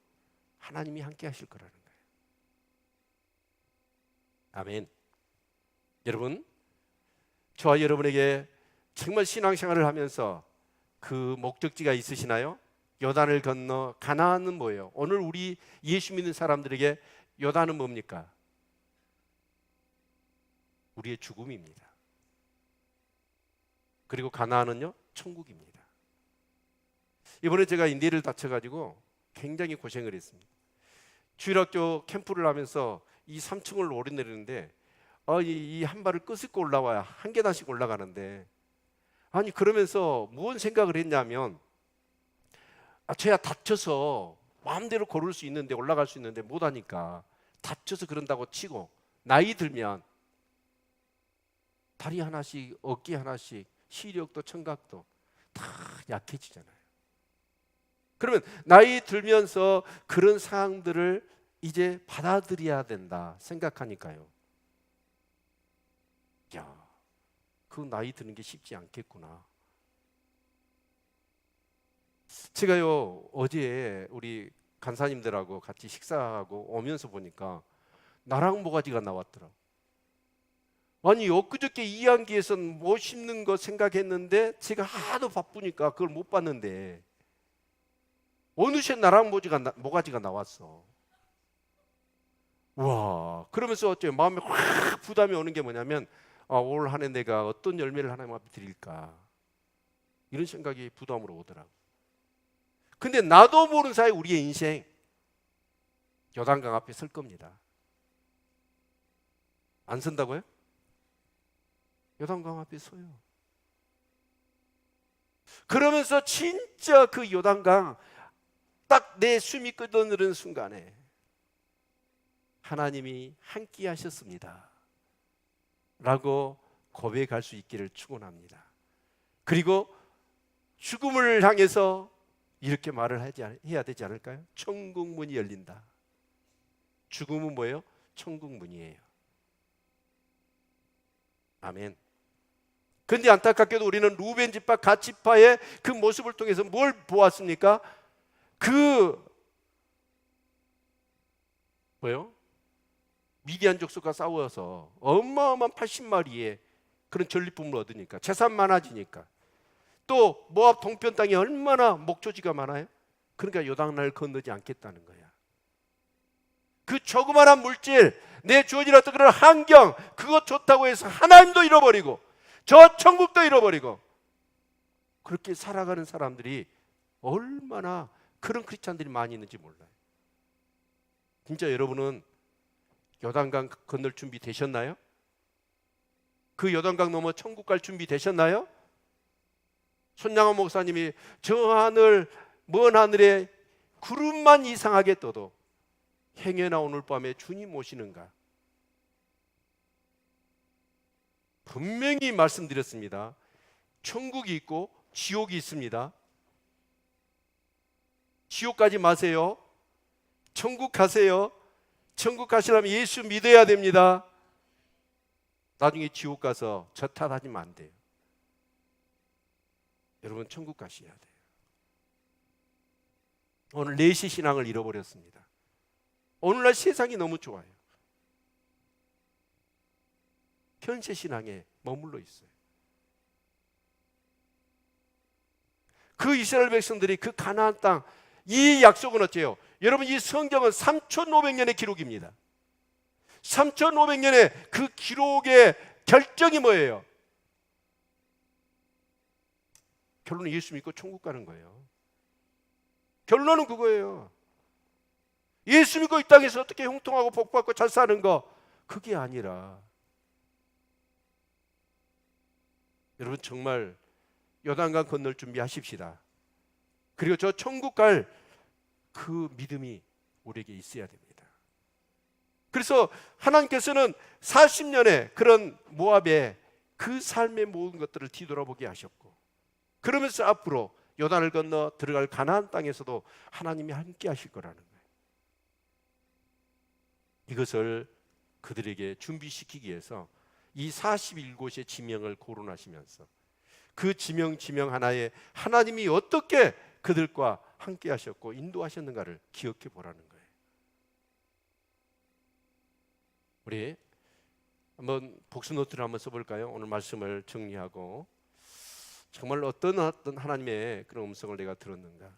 하나님이 함께 하실 거라는 거예요. 아멘. 여러분, 저와 여러분에게 정말 신앙생활을 하면서 그 목적지가 있으시나요? 요단을 건너 가나안은 뭐예요? 오늘 우리 예수 믿는 사람들에게 요단은 뭡니까? 우리의 죽음입니다. 그리고 가나안은요, 천국입니다. 이번에 제가 뇌를 다쳐가지고 굉장히 고생을 했습니다. 주일학교 캠프를 하면서 이 3층을 오르내리는데 이 한 발을 끄집고 올라와야 한 계단씩 올라가는데 아니 그러면서 무슨 생각을 했냐면, 쟤야 다쳐서 마음대로 걸을 수 있는데, 올라갈 수 있는데 못하니까 다쳐서 그런다고 치고, 나이 들면 다리 하나씩, 어깨 하나씩, 시력도 청각도 다 약해지잖아요. 그러면 나이 들면서 그런 상황들을 이제 받아들여야 된다 생각하니까요, 야, 그 나이 드는 게 쉽지 않겠구나. 제가요 어제 우리 간사님들하고 같이 식사하고 오면서 보니까 나랑 모가지가 나왔더라. 아니 엊그저께 이한기에선 뭐 심는 거 생각했는데 제가 하도 바쁘니까 그걸 못 봤는데 어느새 나랑 모가지가 나왔어. 와, 그러면서 어째 마음에 확 부담이 오는 게 뭐냐면, 올 한 해 내가 어떤 열매를 하나님 앞에 드릴까, 이런 생각이 부담으로 오더라고. 근데 나도 모르는 사이 우리의 인생 요단강 앞에 설 겁니다. 안 선다고요? 요단강 앞에 서요. 그러면서 진짜 그 요단강 딱 내 숨이 끄덕이는 순간에 하나님이 함께 하셨습니다 라고 고백할 수 있기를 축원합니다. 그리고 죽음을 향해서 이렇게 말을 해야 되지 않을까요? 천국 문이 열린다. 죽음은 뭐예요? 천국 문이에요. 아멘. 그런데 안타깝게도 우리는 루벤 지파, 갓 지파의 그 모습을 통해서 뭘 보았습니까? 뭐예요? 미디안 족속과 싸워서 어마어마한 80마리의 그런 전리품을 얻으니까, 재산 많아지니까, 또 모압 동편 땅이 얼마나 목초지가 많아요. 그러니까 요단강을 건너지 않겠다는 거야. 그 조그마한 물질, 내 주어진 어떤 그런 환경, 그것 좋다고 해서 하나님도 잃어버리고 저 천국도 잃어버리고 그렇게 살아가는 사람들이 얼마나, 그런 크리스찬들이 많이 있는지 몰라요. 진짜 여러분은 요단강 건널 준비 되셨나요? 그 요단강 넘어 천국 갈 준비 되셨나요? 손양원 목사님이 저 하늘, 먼 하늘에 구름만 이상하게 떠도 행여나 오늘 밤에 주님 오시는가, 분명히 말씀드렸습니다. 천국이 있고 지옥이 있습니다. 지옥 가지 마세요. 천국 가세요. 천국 가시려면 예수 믿어야 됩니다. 나중에 지옥 가서 저 탓하시면 안 돼요. 여러분 천국 가셔야 돼요. 오늘 4시 신앙을 잃어버렸습니다. 오늘날 세상이 너무 좋아요. 현세 신앙에 머물러 있어요. 그 이스라엘 백성들이 그 가나안 땅, 이 약속은 어째요? 여러분 이 성경은 3,500년의 기록입니다. 3,500년의 그 기록의 결정이 뭐예요? 결론은 예수 믿고 천국 가는 거예요. 결론은 그거예요. 예수 믿고 이 땅에서 어떻게 형통하고 복받고 잘 사는 거, 그게 아니라 여러분 정말 요단강 건널 준비하십시다. 그리고 저 천국 갈 그 믿음이 우리에게 있어야 됩니다. 그래서 하나님께서는 40년의 그런 모압의 그 삶의 모든 것들을 뒤돌아보게 하셨고, 그러면서 앞으로 요단을 건너 들어갈 가나안 땅에서도 하나님이 함께 하실 거라는 거예요. 이것을 그들에게 준비시키기 위해서 이 41곳의 지명을 거론하시면서 그 지명 하나에 하나님이 어떻게 그들과 함께 하셨고 인도하셨는가를 기억해 보라는 거예요. 우리 한번 복수 노트를 한번 써볼까요? 오늘 말씀을 정리하고 정말 어떤 하나님의 그런 음성을 내가 들었는가.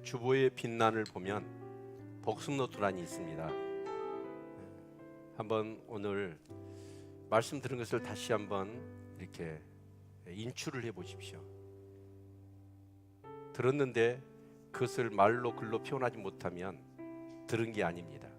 주보의 빛난을 보면 복습노트란이 있습니다. 한번 오늘 말씀 들은 것을 다시 한번 이렇게 인출을 해 보십시오. 들었는데 그것을 말로 글로 표현하지 못하면 들은 게 아닙니다.